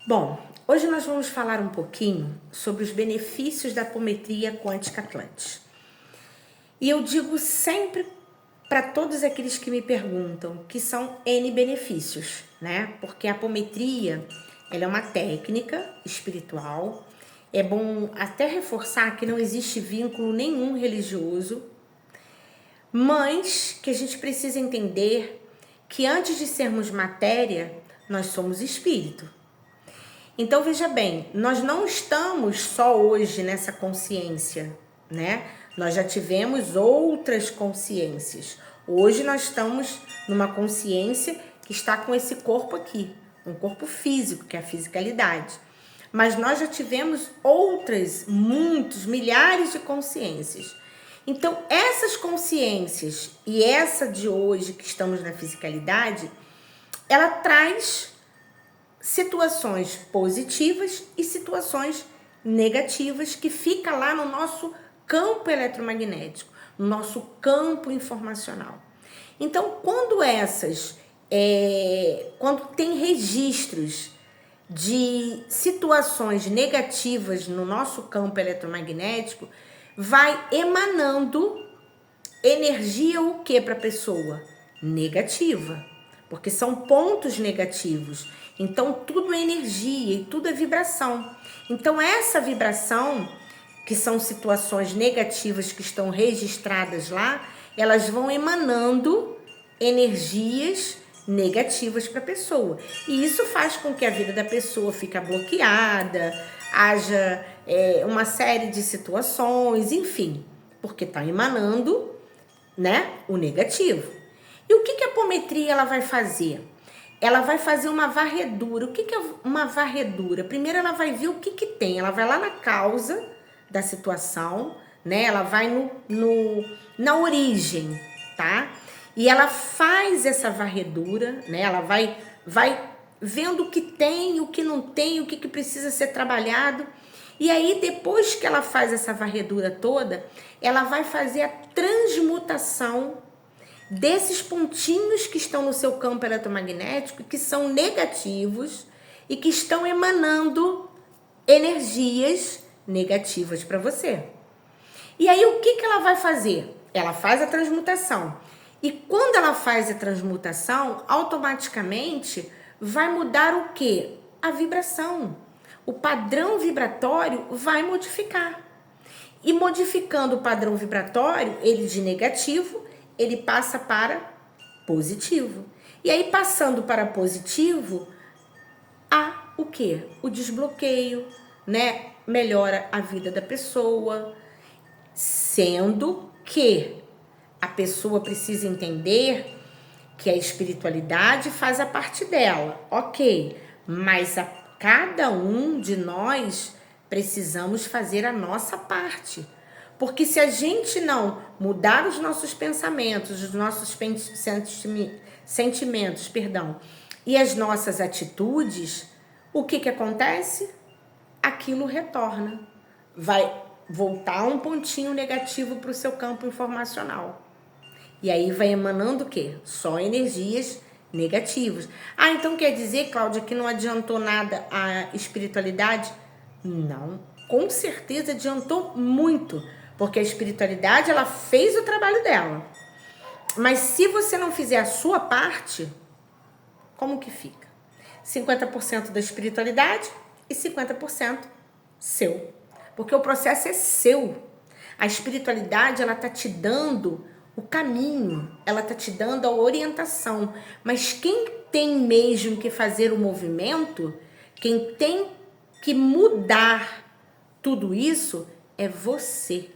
Bom, hoje nós vamos falar um pouquinho sobre os benefícios da apometria quântica Atlantis. E eu digo sempre para todos aqueles que me perguntam que são N benefícios, né? Porque a apometria, ela é uma técnica espiritual. É bom até reforçar que não existe vínculo nenhum religioso, mas que a gente precisa entender que antes de sermos matéria, nós somos espírito. Então, veja bem, nós não estamos só hoje nessa consciência, né? Nós já tivemos outras consciências. Hoje nós estamos numa consciência que está com esse corpo aqui, um corpo físico, que é a fisicalidade. Mas nós já tivemos outras, muitos, milhares de consciências. Então, essas consciências e essa de hoje que estamos na fisicalidade, ela traz situações positivas e situações negativas que fica lá no nosso campo eletromagnético, no nosso campo informacional. Então, quando quando tem registros de situações negativas no nosso campo eletromagnético, vai emanando energia o que para a pessoa? Negativa, porque são pontos negativos. Então, tudo é energia e tudo é vibração. Então, essa vibração, que são situações negativas que estão registradas lá, elas vão emanando energias negativas para a pessoa. E isso faz com que a vida da pessoa fique bloqueada, haja uma série de situações, enfim, porque está emanando, né, o negativo. E o que a apometria ela vai fazer? Ela vai fazer uma varredura. O que é uma varredura? Primeiro ela vai ver o que tem. Ela vai lá na causa da situação, né? Ela vai na origem, tá? E ela faz essa varredura, né? Ela vai vendo o que tem, o que não tem, o que precisa ser trabalhado. E aí, depois que ela faz essa varredura toda, ela vai fazer a transmutação desses pontinhos que estão no seu campo eletromagnético, que são negativos e que estão emanando energias negativas para você. E aí o que ela vai fazer? Ela faz a transmutação. E quando ela faz a transmutação, automaticamente vai mudar o quê? A vibração. O padrão vibratório vai modificar. E modificando o padrão vibratório, ele de negativo, ele passa para positivo. E aí, passando para positivo, há o quê? O desbloqueio, né? Melhora a vida da pessoa, sendo que a pessoa precisa entender que a espiritualidade faz a parte dela, ok, mas a cada um de nós precisamos fazer a nossa parte. Porque se a gente não mudar os nossos pensamentos, os nossos sentimentos, e as nossas atitudes, o que acontece? Aquilo retorna. Vai voltar um pontinho negativo para o seu campo informacional. E aí vai emanando o quê? Só energias negativas. Ah, então quer dizer, Cláudia, que não adiantou nada a espiritualidade? Não, com certeza adiantou muito. Porque a espiritualidade, ela fez o trabalho dela. Mas se você não fizer a sua parte, como que fica? 50% da espiritualidade e 50% seu. Porque o processo é seu. A espiritualidade, ela tá te dando o caminho, ela tá te dando a orientação. Mas quem tem mesmo que fazer o movimento, quem tem que mudar tudo isso, é você.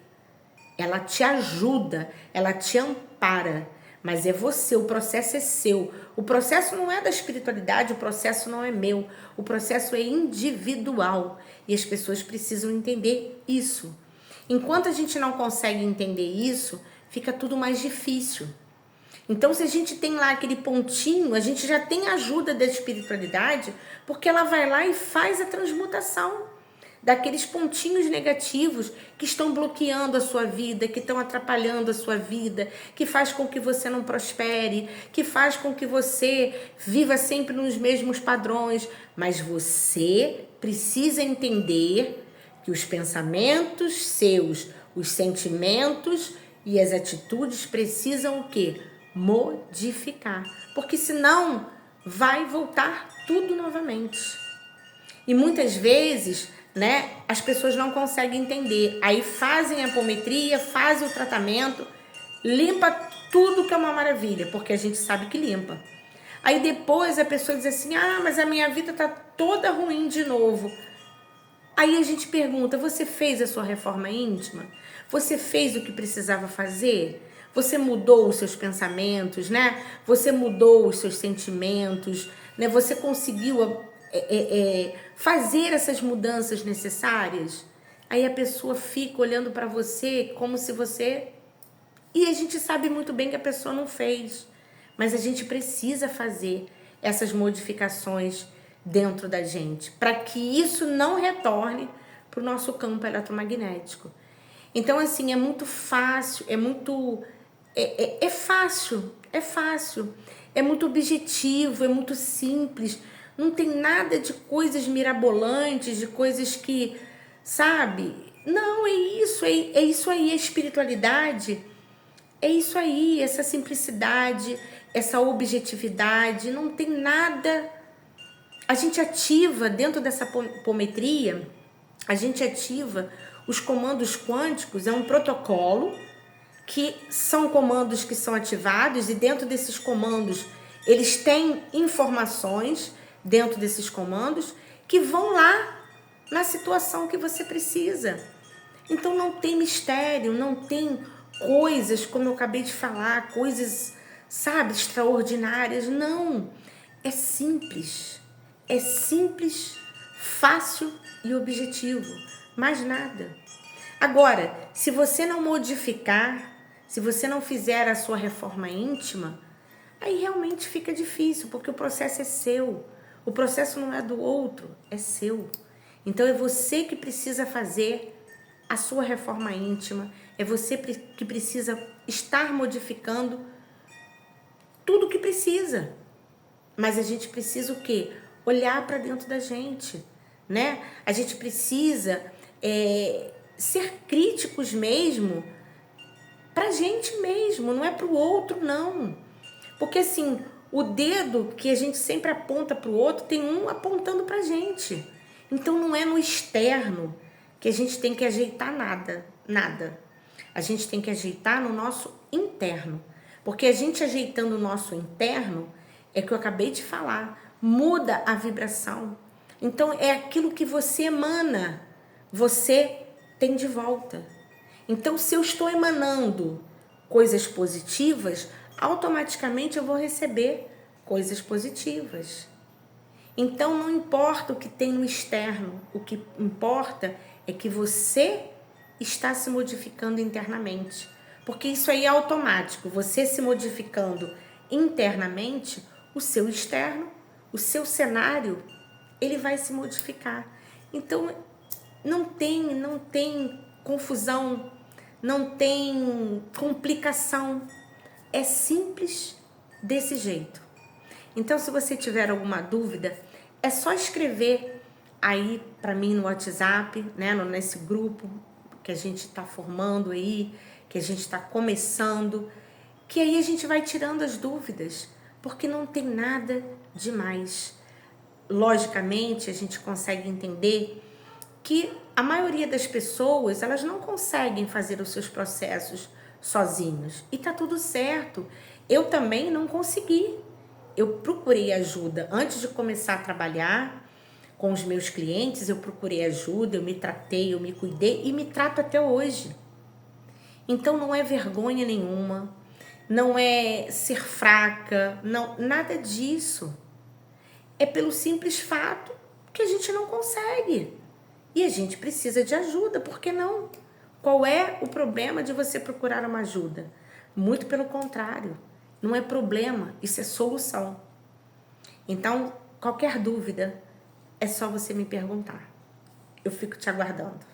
Ela te ajuda, ela te ampara, mas é você, o processo é seu. O processo não é da espiritualidade, o processo não é meu, o processo é individual e as pessoas precisam entender isso. Enquanto a gente não consegue entender isso, fica tudo mais difícil. Então, se a gente tem lá aquele pontinho, a gente já tem a ajuda da espiritualidade, porque ela vai lá e faz a transmutação. daqueles pontinhos negativos que estão bloqueando a sua vida, que estão atrapalhando a sua vida, que faz com que você não prospere, que faz com que você viva sempre nos mesmos padrões. Mas você precisa entender que os pensamentos seus, os sentimentos e as atitudes precisam o quê? Modificar. Porque senão vai voltar tudo novamente. E muitas vezes, né, as pessoas não conseguem entender. Aí fazem a apometria, fazem o tratamento, limpa tudo que é uma maravilha, porque a gente sabe que limpa. Aí depois a pessoa diz assim, mas a minha vida tá toda ruim de novo. Aí a gente pergunta, você fez a sua reforma íntima? Você fez o que precisava fazer? Você mudou os seus pensamentos, né? Você mudou os seus sentimentos, né? Você conseguiu fazer essas mudanças necessárias? Aí a pessoa fica olhando para você como se você... E a gente sabe muito bem que a pessoa não fez. Mas a gente precisa fazer essas modificações dentro da gente, para que isso não retorne para o nosso campo eletromagnético. Então, assim, é muito fácil, é fácil, é muito objetivo, é muito simples, não tem nada de coisas mirabolantes, de coisas que, sabe? Não, é isso aí, a espiritualidade, é isso aí, essa simplicidade, essa objetividade, não tem nada. A gente ativa dentro dessa apometria, a gente ativa os comandos quânticos, é um protocolo que são comandos que são ativados e dentro desses comandos eles têm informações dentro desses comandos que vão lá na situação que você precisa. Então não tem mistério, não tem coisas, como eu acabei de falar, coisas, sabe, extraordinárias. Não, é simples, fácil e objetivo, mais nada. Agora, se você não modificar, se você não fizer a sua reforma íntima, aí realmente fica difícil, porque o processo é seu. O processo não é do outro, é seu. Então é você que precisa fazer a sua reforma íntima, é você que precisa estar modificando tudo que precisa. Mas a gente precisa o quê? Olhar para dentro da gente, né? A gente precisa ser críticos mesmo pra gente mesmo, não é pro outro, não. Porque assim, o dedo que a gente sempre aponta pro outro, tem um apontando pra gente. Então não é no externo que a gente tem que ajeitar nada. A gente tem que ajeitar no nosso interno. Porque a gente ajeitando o nosso interno, é que eu acabei de falar, muda a vibração. Então é aquilo que você emana, você tem de volta. Então se eu estou emanando coisas positivas, automaticamente eu vou receber coisas positivas. Então não importa o que tem no externo, o que importa é que você está se modificando internamente. Porque isso aí é automático, você se modificando internamente, o seu externo, o seu cenário, ele vai se modificar. Então não tem confusão, não tem complicação. É simples desse jeito. Então, se você tiver alguma dúvida, é só escrever aí para mim no WhatsApp, né, nesse grupo que a gente está formando aí, que a gente está começando, que aí a gente vai tirando as dúvidas, porque não tem nada demais. Logicamente, a gente consegue entender que a maioria das pessoas, elas não conseguem fazer os seus processos sozinhos. E tá tudo certo. Eu também não consegui. Eu procurei ajuda. Antes de começar a trabalhar com os meus clientes, eu procurei ajuda, eu me tratei, eu me cuidei e me trato até hoje. Então não é vergonha nenhuma, não é ser fraca, não, nada disso. É pelo simples fato que a gente não consegue. E a gente precisa de ajuda, por que não? Qual é o problema de você procurar uma ajuda? Muito pelo contrário, não é problema, isso é solução. Então, qualquer dúvida, é só você me perguntar. Eu fico te aguardando.